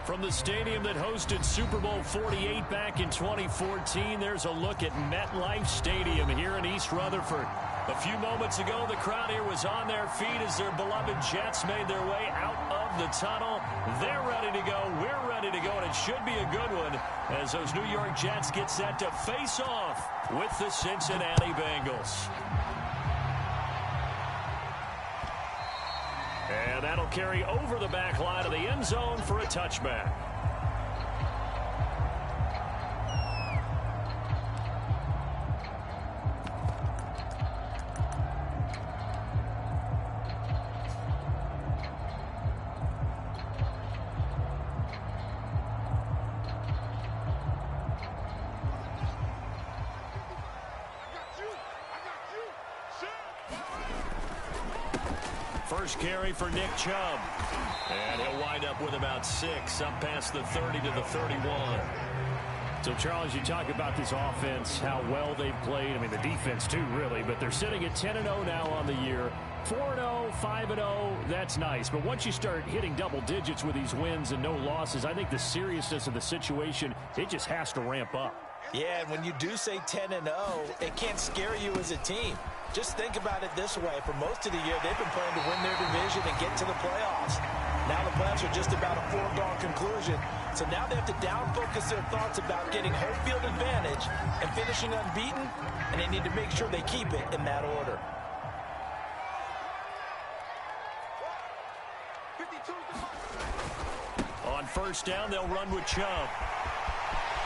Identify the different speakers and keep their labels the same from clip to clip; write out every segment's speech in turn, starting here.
Speaker 1: From the stadium that hosted Super Bowl 48 back in 2014, there's a look at MetLife Stadium here in East Rutherford. A few moments ago, the crowd here was on their feet as their beloved Jets made their way out of the tunnel. They're ready to go. We're ready to go, and it should be a good one as those New York Jets get set to face off with the Cincinnati Bengals. And that'll carry over the back line of the end zone for a touchback. First carry for Nick Chubb. And he'll wind up with about 6, up past the 30 to the 31.
Speaker 2: So, Charles, you talk about this offense, how well they've played. I mean, the defense, too, really. But they're sitting at 10-0 now on the year. 4-0, 5-0, that's nice. But once you start hitting double digits with these wins and no losses, I think the seriousness of the situation, it just has to ramp up.
Speaker 3: Yeah, and when you do say 10-0, it can't scare you as a team. Just think about it this way. For most of the year, they've been playing to win their division and get to the playoffs. Now the playoffs are just about a foregone conclusion. So now they have to down-focus their thoughts about getting home field advantage and finishing unbeaten, and they need to make sure they keep it in that order.
Speaker 1: On first down, they'll run with Chubb.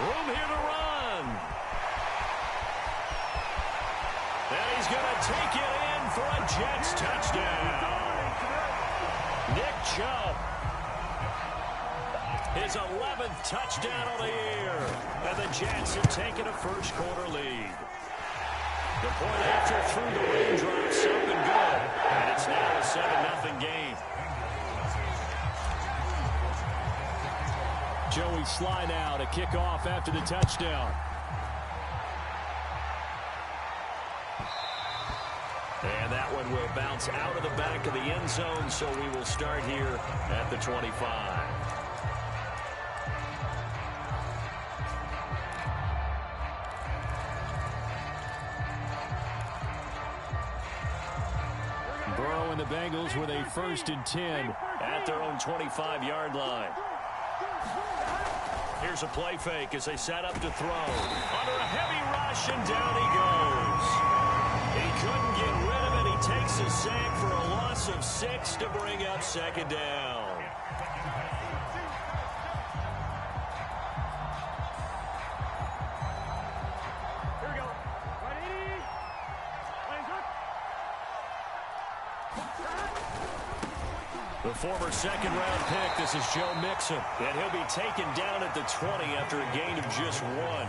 Speaker 1: Room here to run. And he's going to take it in for a Jets touchdown. Nick Chubb. His 11th touchdown of the year. And the Jets have taken a first-quarter lead. The point after through the raindrops up and good. And it's now a 7-0 game. Joey Sly now to kick off after the touchdown. And that one will bounce out of the back of the end zone, so we will start here at the 25. Burrow and the Bengals with a 1st and 10 at their own 25-yard line. Here's a play fake as they set up to throw. Under a heavy rush, and down he goes. He couldn't get rid of it. He takes a sack for a loss of 6 to bring up 2nd down.
Speaker 4: Here we go. Ready?
Speaker 1: The former 2nd-round pick, this is Joe Mixon. And he'll be taken down at the 20 after a gain of just 1.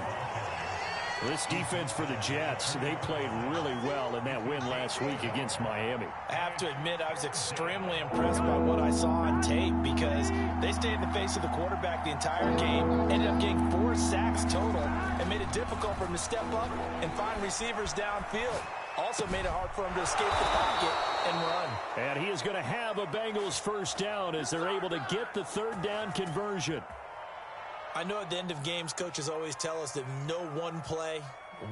Speaker 2: This defense for the Jets, they played really well in that win last week against Miami.
Speaker 3: I have to admit, I was extremely impressed by what I saw on tape because they stayed in the face of the quarterback the entire game, ended up getting 4 sacks total, and made it difficult for him to step up and find receivers downfield. Also made it hard for him to escape the pocket and run.
Speaker 1: And he is going to have a Bengals first down as they're able to get the 3rd down conversion.
Speaker 3: I know at the end of games, coaches always tell us that no one play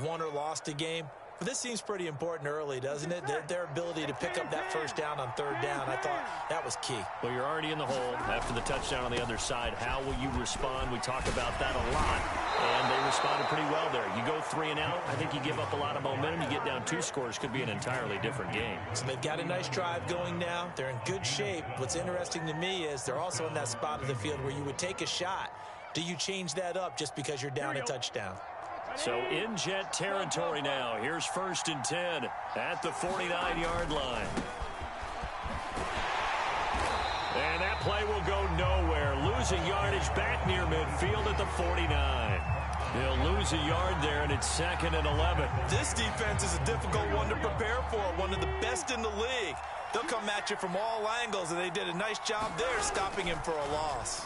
Speaker 3: won or lost a game. But this seems pretty important early, doesn't it? Their ability to pick up that first down on 3rd down, I thought that was key.
Speaker 1: Well, you're already in the hole after the touchdown on the other side. How will you respond? We talk about that a lot, and they responded pretty well there. You go 3 and out, I think you give up a lot of momentum. You get down 2 scores, could be an entirely different game.
Speaker 3: So they've got a nice drive going now. They're in good shape. What's interesting to me is they're also in that spot of the field where you would take a shot. Do you change that up just because you're down a touchdown?
Speaker 1: So in Jet territory now. Here's 1st and 10 at the 49-yard line. And that play will go nowhere. Losing yardage back near midfield at the 49. They'll lose a yard there, and it's 2nd and 11.
Speaker 3: This defense is a difficult one to prepare for, one of the best in the league. They'll come at you from all angles, and they did a nice job there stopping him for a loss.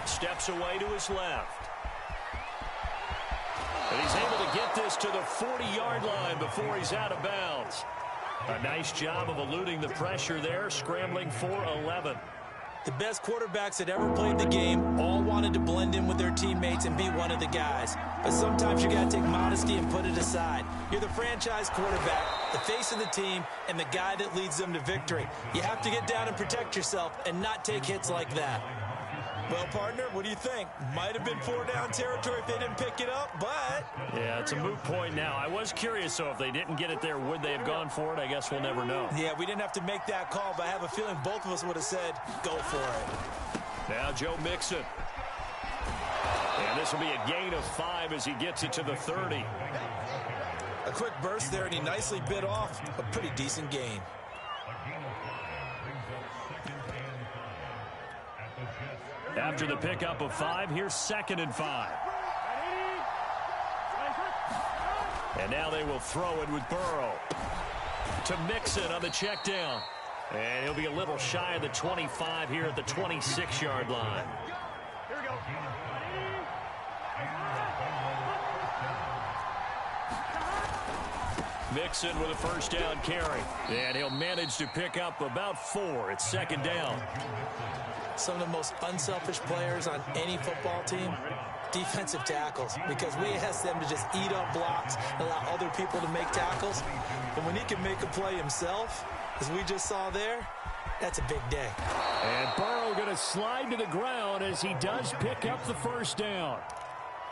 Speaker 1: Steps away to his left. And he's able to get this to the 40-yard line before he's out of bounds. A nice job of eluding the pressure there, scrambling for 11.
Speaker 3: The best quarterbacks that ever played the game all wanted to blend in with their teammates and be one of the guys. But sometimes you got to take modesty and put it aside. You're the franchise quarterback, the face of the team, and the guy that leads them to victory. You have to get down and protect yourself and not take hits like that. Well, partner, what do you think? Might have been 4-down territory if they didn't pick it up, but...
Speaker 2: Yeah, it's a moot point now. I was curious, so if they didn't get it there, would they have gone for it? I guess we'll never know.
Speaker 3: Yeah, we didn't have to make that call, but I have a feeling both of us would have said, go for it.
Speaker 2: Now Joe Mixon. And this will be a gain of 5 as he gets it to the 30.
Speaker 3: A quick burst there, and he nicely bit off a pretty decent gain.
Speaker 2: After the pickup of 5, here's 2nd and 5. And now they will throw it with Burrow. To Mixon on the check down. And he'll be a little shy of the 25 here at the 26-yard line.
Speaker 4: Here we go.
Speaker 2: Mixon with a first down carry. And he'll manage to pick up about 4. It's 2nd down.
Speaker 3: Some of the most unselfish players on any football team, defensive tackles, because we ask them to just eat up blocks and allow other people to make tackles. And when he can make a play himself, as we just saw there, that's a big day.
Speaker 2: And Burrow going to slide to the ground as he does pick up the first down.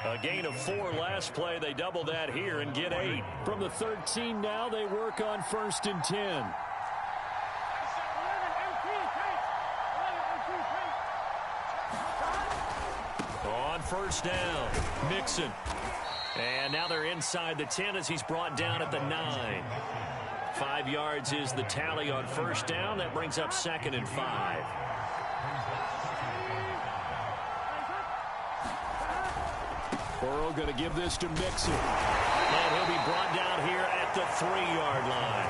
Speaker 2: A gain of 4 last play. They double that here and get 8. From the 13 now, they work on 1st and 10. On first down, Mixon. And now they're inside the 10 as he's brought down at the 9. 5 yards is the tally on first down. That brings up 2nd and 5. Burrow going to give this to Mixon. And he'll be brought down here at the 3-yard line.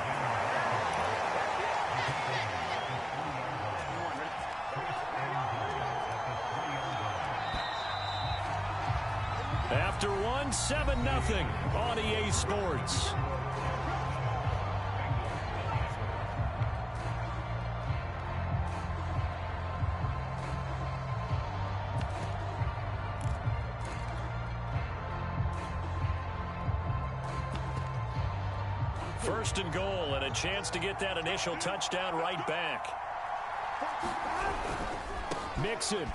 Speaker 2: After 1, 7-0 on EA Sports. First and goal, and a chance to get that initial touchdown right back. Mixon.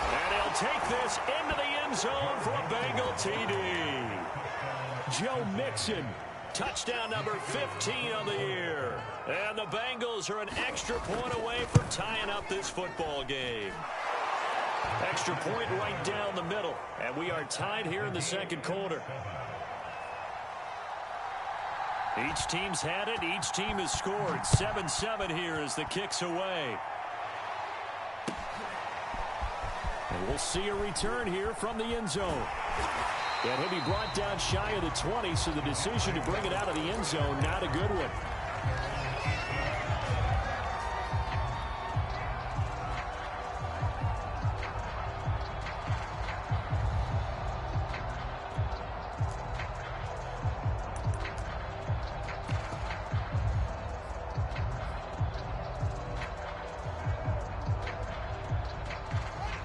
Speaker 2: And he'll take this into the end zone for a Bengal TD. Joe Mixon, touchdown number 15 on the year. And the Bengals are an extra point away from tying up this football game. Extra point right down the middle. And we are tied here in the second quarter. Each team's had it. Each team has scored. 7-7 here as the kick's away. And we'll see a return here from the end zone. And he'll be brought down shy of the 20, so the decision to bring it out of the end zone, not a good one.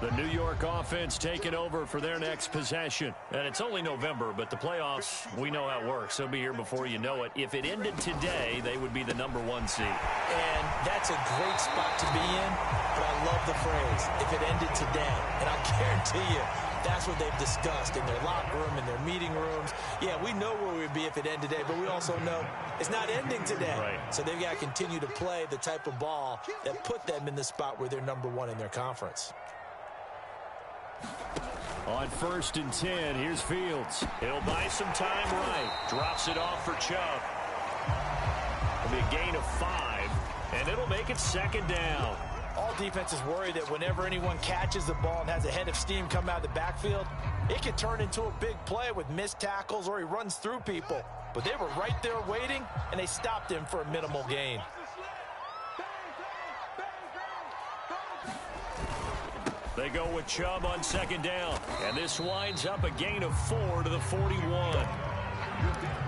Speaker 2: The New York offense taking over for their next possession. And it's only November, but the playoffs, we know how it works. They'll be here before you know it. If it ended today, they would be the #1 seed.
Speaker 3: And that's a great spot to be in, but I love the phrase, if it ended today. And I'll guarantee you, that's what they've discussed in their locker room, in their meeting rooms. Yeah, we know where we'd be if it ended today, but we also know it's not ending today.
Speaker 2: Right.
Speaker 3: So they've got to continue to play the type of ball that put them in the spot where they're #1 in their conference.
Speaker 2: On 1st and 10, here's Fields. He'll buy some time right. Drops it off for Chubb. It'll be a gain of 5, and it'll make it 2nd down.
Speaker 3: All defenses worry that whenever anyone catches the ball and has a head of steam come out of the backfield, it could turn into a big play with missed tackles or he runs through people. But they were right there waiting, and they stopped him for a minimal gain.
Speaker 2: They go with Chubb on 2nd down. And this winds up a gain of 4 to the 41.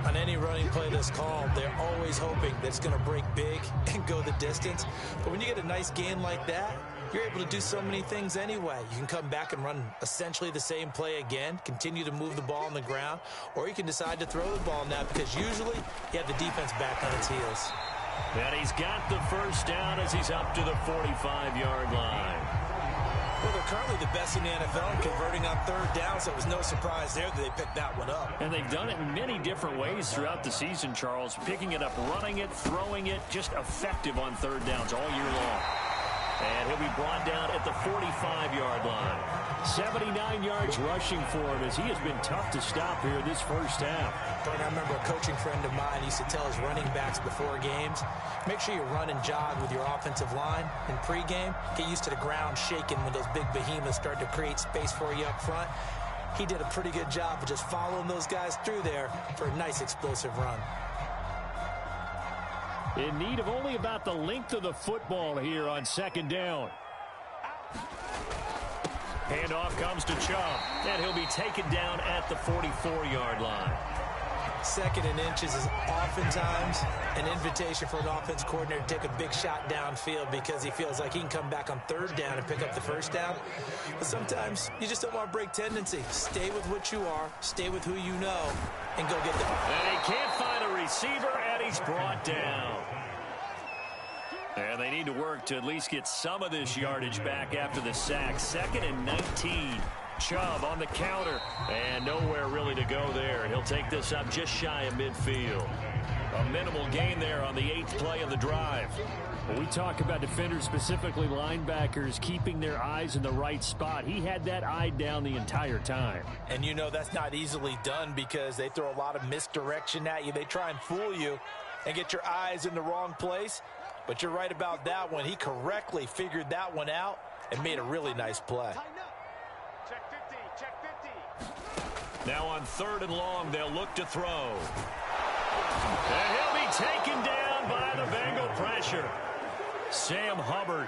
Speaker 3: On any running play that's called, they're always hoping that it's going to break big and go the distance. But when you get a nice gain like that, you're able to do so many things anyway. You can come back and run essentially the same play again, continue to move the ball on the ground, or you can decide to throw the ball now because usually you have the defense back on its heels.
Speaker 1: And he's got the first down as he's up to the 45-yard line.
Speaker 3: Well, they're currently the best in the NFL in converting on third down, so it was no surprise there that they picked that one up.
Speaker 1: And they've done it in many different ways throughout the season, Charles. Picking it up, running it, throwing it, just effective on third downs all year long. And he'll be brought down at the 45-yard line. 79 yards rushing for him as he has been tough to stop here this first half.
Speaker 3: I remember a coaching friend of mine used to tell his running backs before games, make sure you run and jog with your offensive line in pregame. Get used to the ground shaking when those big behemoths start to create space for you up front. He did a pretty good job of just following those guys through there for a nice explosive run.
Speaker 1: In need of only about the length of the football here on second down. Handoff comes to Chubb, and he'll be taken down at the 44-yard line.
Speaker 3: Second and inches is oftentimes an invitation for an offense coordinator to take a big shot downfield because he feels like he can come back on third down and pick up the first down. But sometimes you just don't want to break tendency. Stay with what you are, stay with who you know, and go get them.
Speaker 1: And he can't find a receiver, and he's brought down. And they need to work to at least get some of this yardage back after the sack. Second and 19. Chubb on the counter, and nowhere really to go there. He'll take this up just shy of midfield. A minimal gain there on the 8th play of the drive.
Speaker 2: When we talk about defenders, specifically linebackers, keeping their eyes in the right spot, he had that eye down the entire time.
Speaker 3: And you know that's not easily done because they throw a lot of misdirection at you. They try and fool you and get your eyes in the wrong place. But you're right about that one. He correctly figured that one out and made a really nice play.
Speaker 1: Now on third and long, they'll look to throw. And he'll be taken down by the Bengal pressure. Sam Hubbard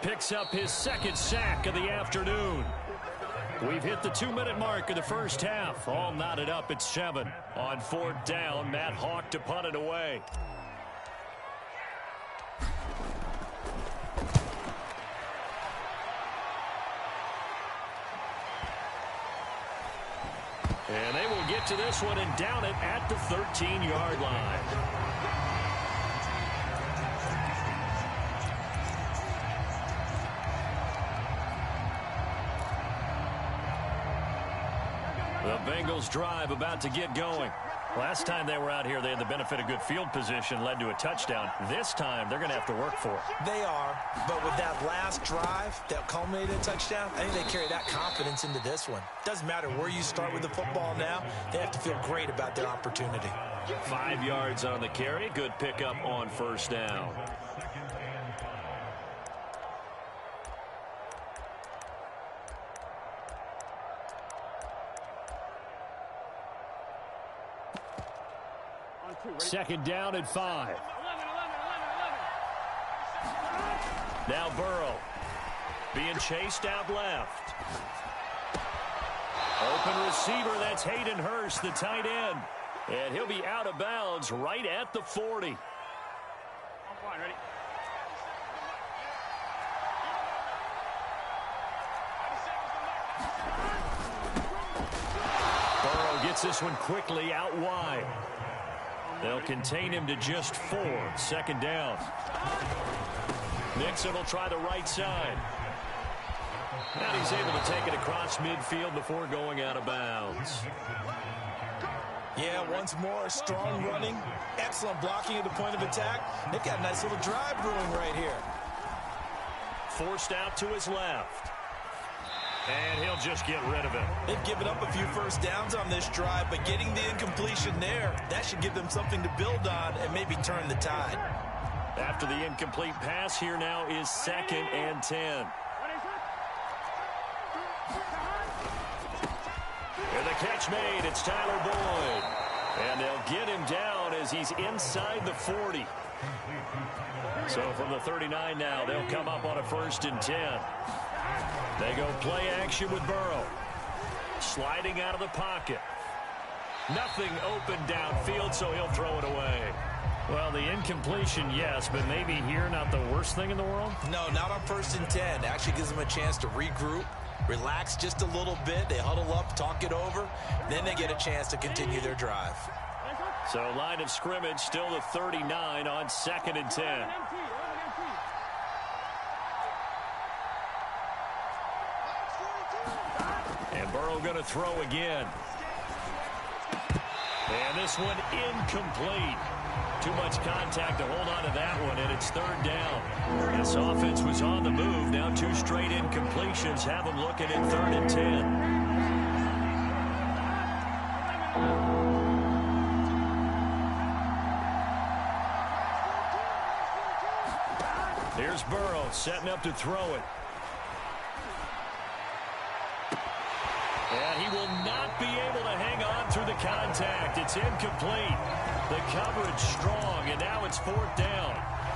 Speaker 1: picks up his second sack of the afternoon. We've hit the 2-minute mark of the first half. All knotted up at 7. On fourth down, Matt Hawk to punt it away. And they will get to this one and down it at the 13-yard line. The Bengals drive about to get going. Last time they were out here, they had the benefit of good field position, led to a touchdown. This time, they're going to have to work for it.
Speaker 3: They are, but with that last drive that culminated in a touchdown, I think they carry that confidence into this one. Doesn't matter where you start with the football now, they have to feel great about their opportunity.
Speaker 1: 5 yards on the carry. Good pickup on first down.
Speaker 2: Second down at 5.
Speaker 1: Now Burrow being chased out left. Open receiver, that's Hayden Hurst, the tight end. And he'll be out of bounds right at the 40. Burrow gets this one quickly out wide. They'll contain him to just 4. Second down. Nixon will try the right side. And he's able to take it across midfield before going out of bounds.
Speaker 3: Yeah, once more, strong running, excellent blocking at the point of attack. They've got a nice little drive brewing right here.
Speaker 1: Forced out to his left. And he'll just get rid of it.
Speaker 3: They've given up a few first downs on this drive, but getting the incompletion there, that should give them something to build on and maybe turn the tide.
Speaker 1: After the incomplete pass, here now is 2nd and 10. And the catch made, it's Tyler Boyd. And they'll get him down as he's inside the 40. So from the 39 now, they'll come up on a 1st and 10. They go play action with Burrow. Sliding out of the pocket. Nothing open downfield, so he'll throw it away.
Speaker 2: Well, the incompletion, yes, but maybe here not the worst thing in the world?
Speaker 3: No, not on 1st and 10. Actually gives them a chance to regroup, relax just a little bit. They huddle up, talk it over. Then they get a chance to continue their drive.
Speaker 1: So line of scrimmage still the 39 on 2nd and 10. And Burrow going to throw again. And this one incomplete. Too much contact to hold on to that one, and it's 3rd down. This offense was on the move. Now 2 straight incompletions have them looking at 3rd and 10. Here's Burrow setting up to throw it. And he will not be able to hang on through the contact. It's incomplete. The coverage strong, and now it's 4th down.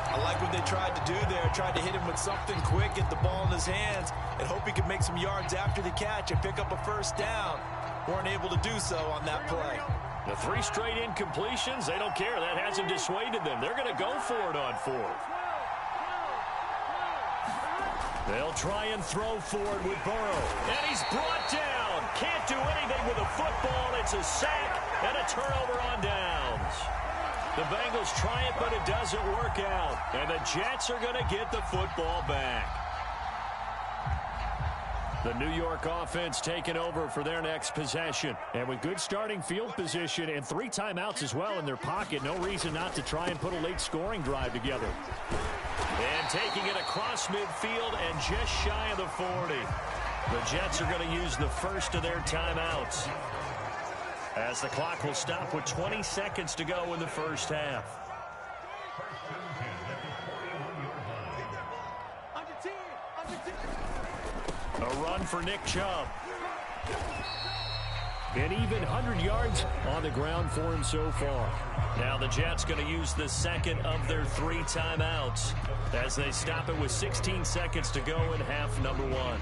Speaker 3: I like what they tried to do there. Tried to hit him with something quick, get the ball in his hands, and hope he could make some yards after the catch and pick up a 1st down. Weren't able to do so on that play.
Speaker 1: The 3 straight incompletions, they don't care. That hasn't dissuaded them. They're going to go for it on 4th. They'll try and throw forward with Burrow. And he's brought down. Can't do anything with a football. It's a sack and a turnover on downs. The Bengals try it, but it doesn't work out. And the Jets are going to get the football back. The New York offense taking over for their next possession. And with good starting field position and 3 timeouts as well in their pocket, no reason not to try and put a late scoring drive together. And taking it across midfield and just shy of the 40. The Jets are going to use the first of their timeouts, as the clock will stop with 20 seconds to go in the first half. A run for Nick Chubb. An even 100 yards on the ground for him so far. Now the Jets going to use the second of their 3 timeouts as they stop it with 16 seconds to go in half number 1.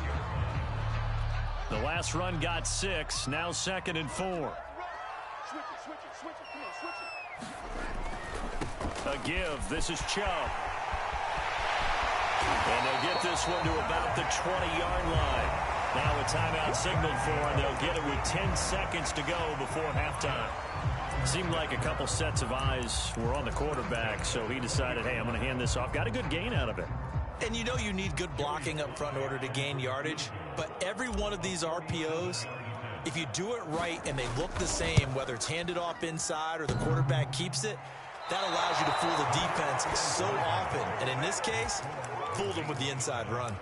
Speaker 1: The last run got 6, now 2nd and 4. A give, this is Chubb. And they'll get this one to about the 20-yard line. Now a timeout signaled for, and they'll get it with 10 seconds to go before halftime. Seemed like a couple sets of eyes were on the quarterback, so he decided, hey, I'm going to hand this off. Got a good gain out of it.
Speaker 3: And you know you need good blocking up front in order to gain yardage. But every one of these RPOs, if you do it right and they look the same, whether it's handed off inside or the quarterback keeps it, that allows you to fool the defense so often. And in this case, fooled them with the inside run.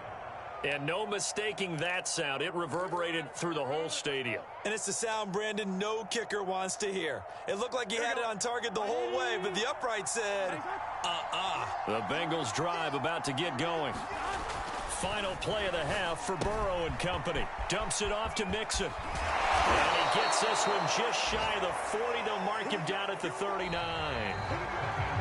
Speaker 1: And no mistaking that sound. It reverberated through the whole stadium.
Speaker 3: And it's the sound, Brandon, no kicker wants to hear. It looked like he had it on target the whole way, but the upright said,
Speaker 1: The Bengals drive about to get going. Final play of the half for Burrow and company. Dumps it off to Mixon. And he gets this one just shy of the 40. They'll mark him down at the 39.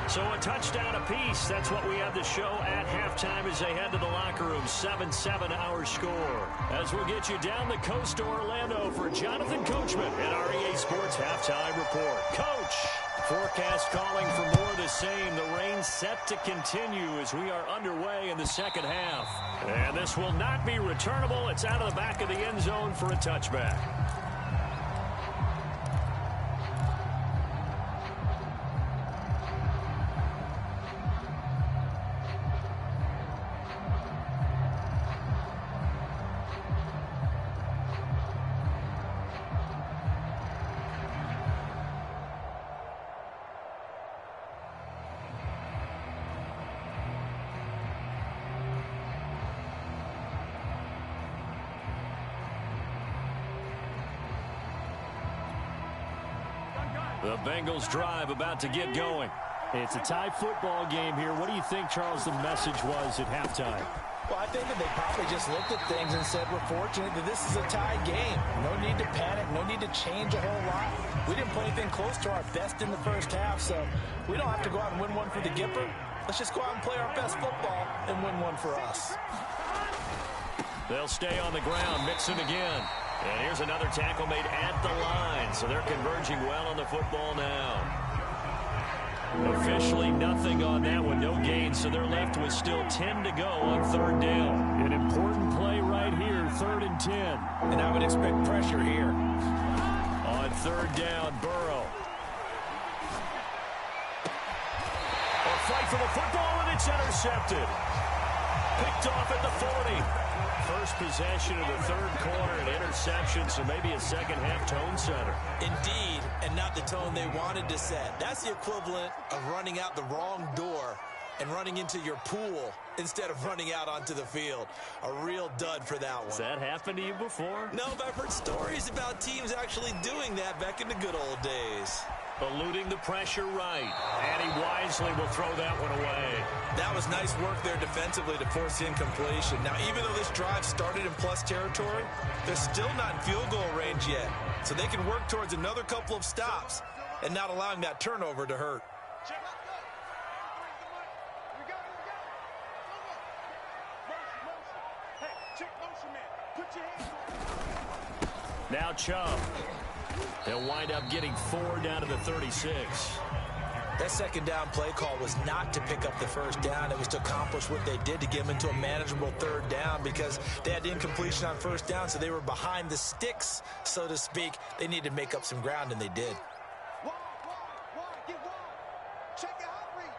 Speaker 1: So a touchdown apiece. That's what we have to show at halftime as they head to the locker room. 7-7 our score. As we'll get you down the coast to Orlando for Jonathan Coachman at our EA Sports Halftime Report. Coach, forecast calling for more of the same. The rain set to continue as we are underway in the second half. And this will not be returnable. It's out of the back of the end zone for a touchback. The Bengals drive about to get going. It's a tie football game here. What do you think, Charles, the message was at halftime?
Speaker 3: Well, I think that they probably just looked at things and said, we're fortunate that this is a tie game. No need to panic, no need to change a whole lot. We didn't play anything close to our best in the first half, so we don't have to go out and win one for the Gipper. Let's just go out and play our best football and win one for us.
Speaker 1: They'll stay on the ground. Mixon again. And here's another tackle made at the line. So they're converging well on the football now. Officially nothing on that one. No gain. So they're left with still 10 to go on third down.
Speaker 2: An important play right here, 3rd and 10.
Speaker 3: And I would expect pressure here.
Speaker 1: On third down, Burrow. A fight for the football, and it's intercepted. Picked off at the 40. First possession of the third quarter, an interception, so maybe a second-half tone setter.
Speaker 3: Indeed, and not the tone they wanted to set. That's the equivalent of running out the wrong door and running into your pool instead of running out onto the field. A real dud for that one.
Speaker 1: Has that happened to you before?
Speaker 3: No, but I've heard stories about teams actually doing that back in the good old days.
Speaker 1: Eluding the pressure right. And he wisely will throw that one away.
Speaker 3: That was nice work there defensively to force the incompletion. Now, even though this drive started in plus territory, they're still not in field goal range yet. So they can work towards another couple of stops and not allowing that turnover to hurt.
Speaker 1: Now Chubb. They'll wind up getting 4 down to the 36.
Speaker 3: That second down play call was not to pick up the first down. It was to accomplish what they did to get them into a manageable third down because they had the incompletion on first down, so they were behind the sticks, so to speak. They needed to make up some ground, and they did.
Speaker 4: Check your hot read.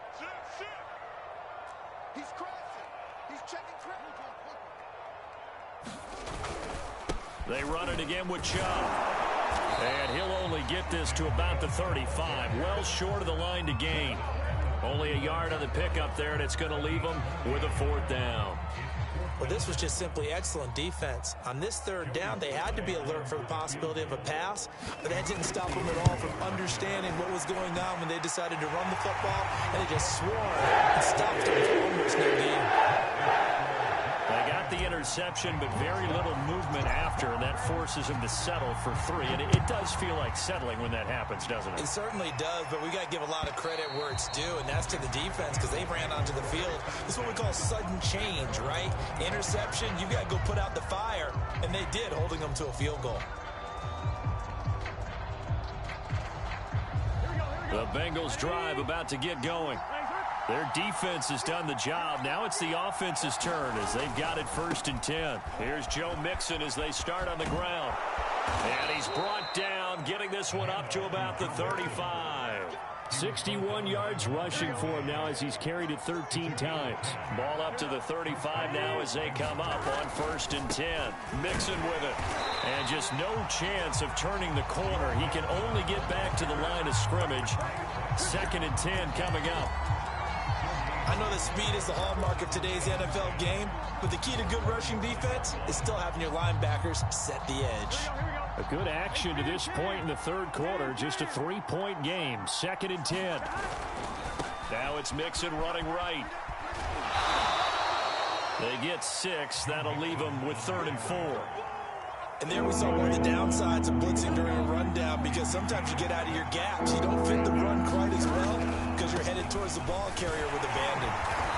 Speaker 4: He's crossing. He's checking critical.
Speaker 1: They run it again with Chubb. And he'll only get this to about the 35. Well short of the line to gain. Only a yard on the pickup there, and it's going to leave them with a 4th down.
Speaker 3: Well, this was just simply excellent defense. On this third down, they had to be alert for the possibility of a pass, but that didn't stop them at all from understanding what was going on when they decided to run the football, and they just swarmed and stopped them for almost no gain.
Speaker 1: They got the interception, but very little movement after, and that forces them to settle for 3. And it does feel like settling when that happens, doesn't it?
Speaker 3: It certainly does, but we got to give a lot of credit where it's due, and that's to the defense because they ran onto the field. This is what we call sudden change, right? Interception, you got to go put out the fire, and they did, holding them to a field goal.
Speaker 1: The Bengals drive about to get going. Their defense has done the job. Now it's the offense's turn as they've got it 1st and 10. Here's Joe Mixon as they start on the ground. And he's brought down, getting this one up to about the 35.
Speaker 2: 61 yards rushing for him now as he's carried it 13 times.
Speaker 1: Ball up to the 35 now as they come up on 1st and 10. Mixon with it. And just no chance of turning the corner. He can only get back to the line of scrimmage. 2nd and 10 coming up.
Speaker 3: I know that speed is the hallmark of today's NFL game, but the key to good rushing defense is still having your linebackers set the edge.
Speaker 2: A good action to this point in the third quarter. Just a 3-point game. 2nd and 10.
Speaker 1: Now it's Mixon running right. They get 6. That'll leave them with 3rd and 4.
Speaker 3: And there we saw one of the downsides of blitzing during a rundown because sometimes you get out of your gaps. You don't fit the run quite as well because you're headed towards the ball carrier with abandon.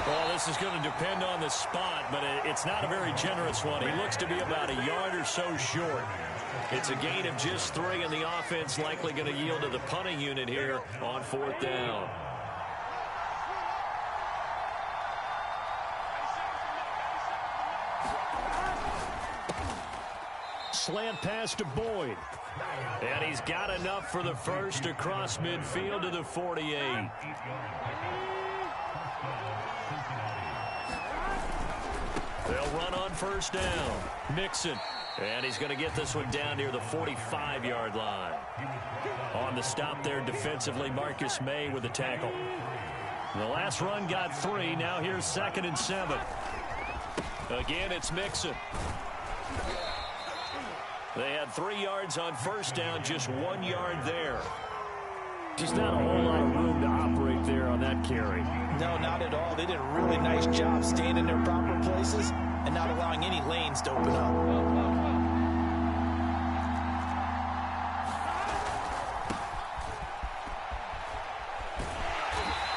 Speaker 1: Well, this is going to depend on the spot, but it's not a very generous one. He looks to be about a yard or so short. It's a gain of just 3, and the offense likely going to yield to the punting unit here on 4th down.
Speaker 2: Slant pass to Boyd.
Speaker 1: And he's got enough for the first across midfield to the 48. They'll run on 1st down. Mixon. And he's going to get this one down near the 45-yard line. On the stop there defensively, Marcus May with the tackle. The last run got 3. Now here's 2nd and 7. Again, it's Mixon. They had 3 yards on 1st down, just 1 yard there.
Speaker 2: Just not a whole lot of room to operate there on that carry.
Speaker 3: No, not at all. They did a really nice job staying in their proper places and not allowing any lanes to open up.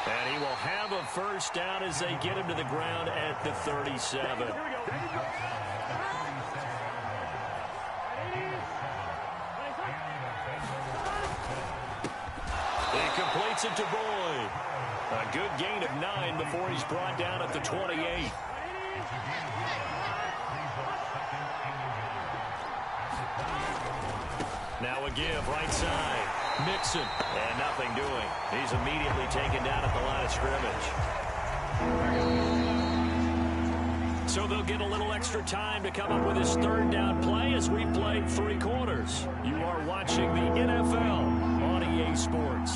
Speaker 1: And he will have a 1st down as they get him to the ground at the 37. gets it to Boyd. A good gain of 9 before he's brought down at the 28. Now a give right side. Mixon. And nothing doing. He's immediately taken down at the line of scrimmage. So they'll get a little extra time to come up with his third down play as we play 3 quarters. You are watching the NFL on EA Sports.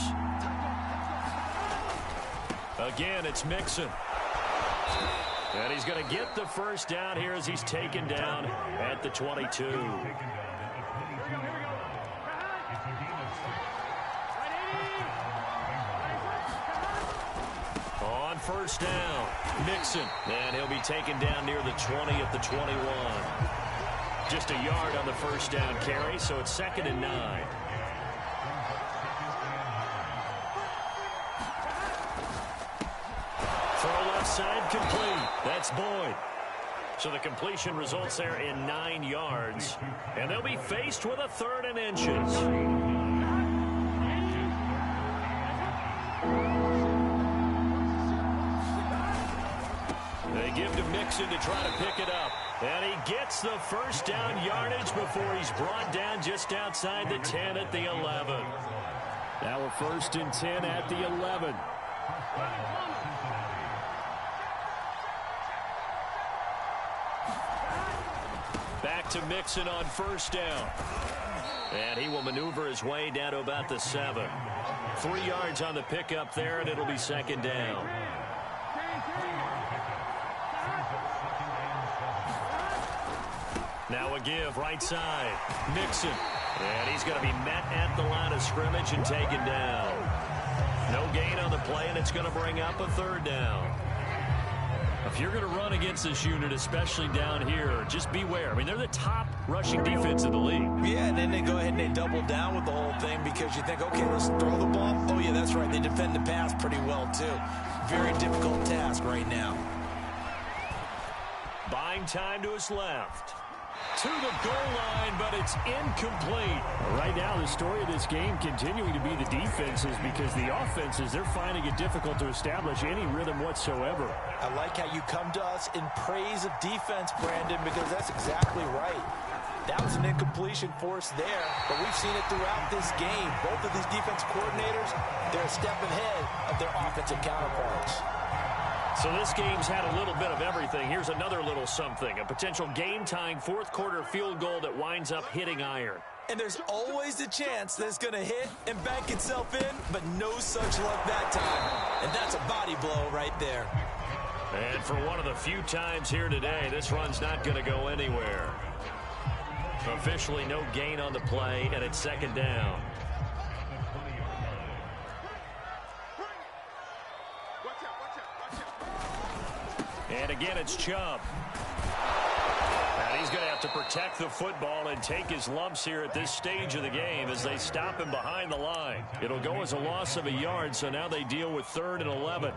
Speaker 1: Again, it's Mixon. And he's going to get the first down here as he's taken down at the 22. On first down, Mixon. And he'll be taken down near the 20 at the 21. Just a yard on the first down carry, so it's 2nd and 9. Side complete. That's Boyd. So the completion results there in 9 yards. And they'll be faced with a 3rd and inches. They give to Mixon to try to pick it up. And he gets the first down yardage before he's brought down just outside the 10 at the 11.
Speaker 2: Now a 1st and 10 at the 11.
Speaker 1: Back to Mixon on first down. And he will maneuver his way down to about the 7. 3 yards on the pickup there, and it'll be 2nd down. Now a give right side. Mixon. And he's going to be met at the line of scrimmage and taken down. No gain on the play, and it's going to bring up a 3rd down. If you're going to run against this unit, especially down here, just beware. I mean, they're the top rushing defense in the league.
Speaker 3: Yeah, and then they go ahead and they double down with the whole thing because you think, okay, let's throw the ball. Oh, yeah, that's right. They defend the pass pretty well, too. Very difficult task right now.
Speaker 1: Buying time to his left. To the goal line, but it's incomplete.
Speaker 2: Right now, the story of this game continuing to be the defenses because the offenses, they're finding it difficult to establish any rhythm whatsoever.
Speaker 3: I like how you come to us in praise of defense, Brandon, because that's exactly right. That was an incompletion force there, but we've seen it throughout this game. Both of these defense coordinators, they're a step ahead of their offensive counterparts.
Speaker 1: So this game's had a little bit of everything. Here's another little something. A potential game-tying 4th quarter field goal that winds up hitting iron.
Speaker 3: And there's always a chance that it's going to hit and bank itself in, but no such luck that time. And that's a body blow right there.
Speaker 1: And for one of the few times here today, this run's not going to go anywhere. Officially no gain on the play, and it's 2nd down. And again, it's Chubb. And he's going to have to protect the football and take his lumps here at this stage of the game as they stop him behind the line. It'll go as a loss of a yard, so now they deal with 3rd and 11.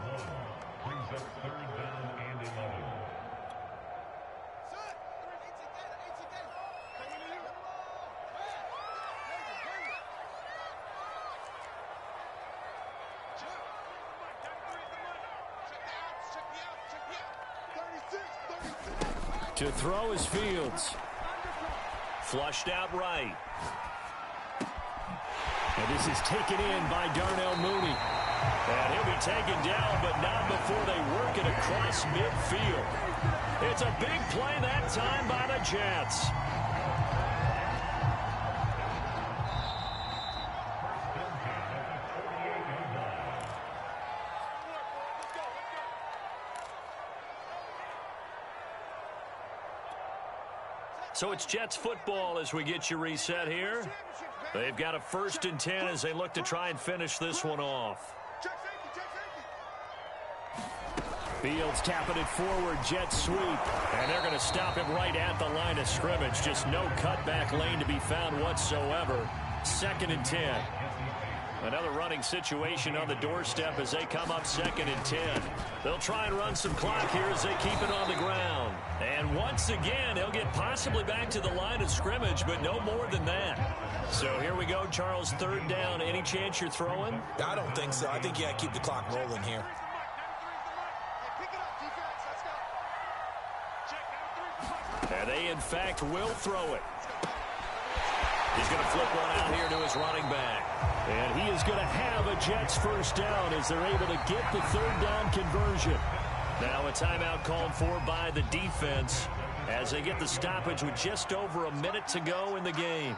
Speaker 2: To throw is Fields.
Speaker 1: Flushed out right.
Speaker 2: And this is taken in by Darnell Mooney.
Speaker 1: And he'll be taken down, but not before they work it across midfield. It's a big play that time by the Jets. So it's Jets football as we get you reset here. They've got a 1st and 10 as they look to try and finish this one off.
Speaker 2: Fields tapping it forward, jet sweep.
Speaker 1: And they're going to stop him right at the line of scrimmage. Just no cutback lane to be found whatsoever. 2nd and 10. Another running situation on the doorstep as they come up 2nd and 10. They'll try and run some clock here as they keep it on the ground. And once again, they'll get possibly back to the line of scrimmage, but no more than that. So here we go, Charles, 3rd down. Any chance you're throwing?
Speaker 3: I don't think so. I think you got to keep the clock rolling here.
Speaker 1: And they, in fact, will throw it. He's going to flip one out here to his running back. And he is going to have a Jets 1st down as they're able to get the 3rd down conversion. Now a timeout called for by the defense as they get the stoppage with just over a minute to go in the game.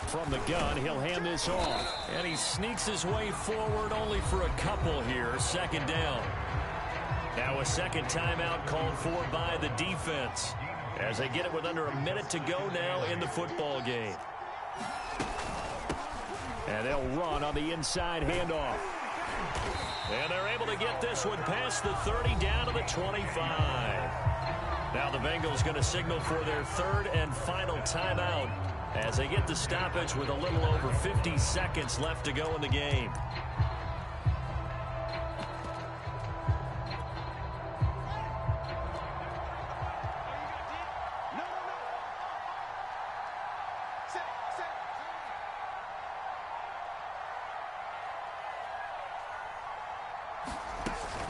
Speaker 1: From the gun, he'll hand this off. And he sneaks his way forward only for a couple here. 2nd down. Now a 2nd timeout called for by the defense as they get it with under a minute to go now in the football game. And they'll run on the inside handoff. And they're able to get this one past the 30 down to the 25. Now the Bengals going to signal for their 3rd and final timeout as they get the stoppage with a little over 50 seconds left to go in the game.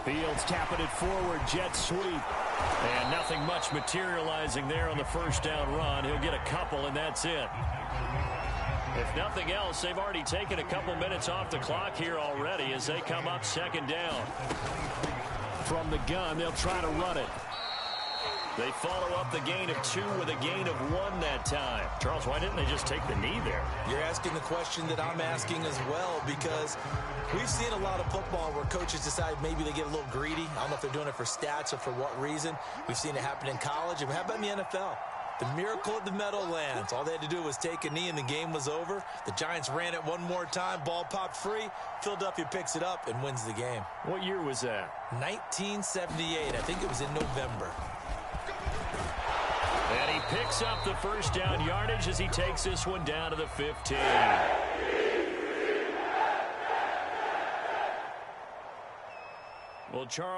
Speaker 1: Fields tapping it forward, jet sweep. And nothing much materializing there on the 1st down run. He'll get a couple, and that's it. If nothing else, they've already taken a couple minutes off the clock here already as they come up 2nd down. From the gun, they'll try to run it. They follow up the gain of 2 with a gain of 1 that time. Charles, why didn't they just take the knee there?
Speaker 3: You're asking the question that I'm asking as well, because we've seen a lot of football where coaches decide maybe they get a little greedy. I don't know if they're doing it for stats or for what reason. We've seen it happen in college. And how about in the NFL? The miracle at the Meadowlands. All they had to do was take a knee and the game was over. The Giants ran it one more time. Ball popped free. Philadelphia picks it up and wins the game.
Speaker 1: What year was that?
Speaker 3: 1978. I think it was in November.
Speaker 1: And he picks up the 1st down yardage as he takes this one down to the 15. Well, Charles.